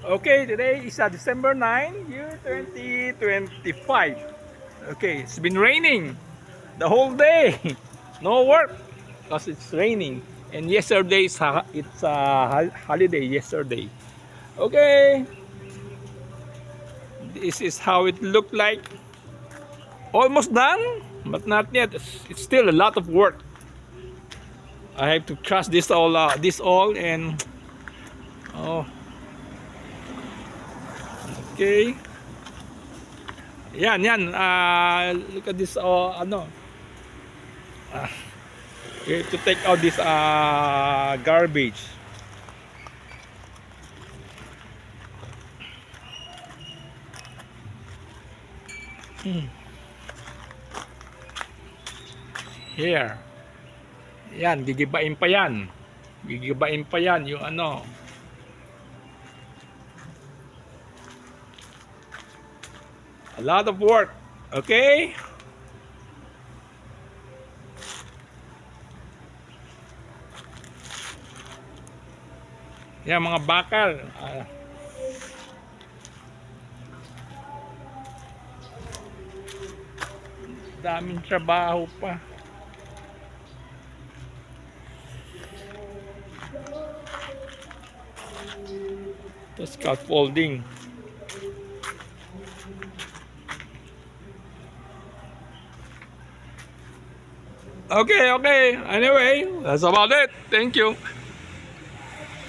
Okay, today is December 9, year 2025. Okay, it's been raining the whole day. No work because it's raining. And yesterday it's a holiday yesterday. Okay, this is how it looked like. Almost done, but not yet. It's still a lot of work. I have to crush this all, and oh, okay. Yan. Look at this. Ano? We have to take out this garbage. Here. Yan, gigibain pa yan. Gigibain pa yan yung ano. A lot of work. Okay? Yan mga bakal. Daming trabaho pa. The scaffolding. Okay. Anyway, that's about it. Thank you.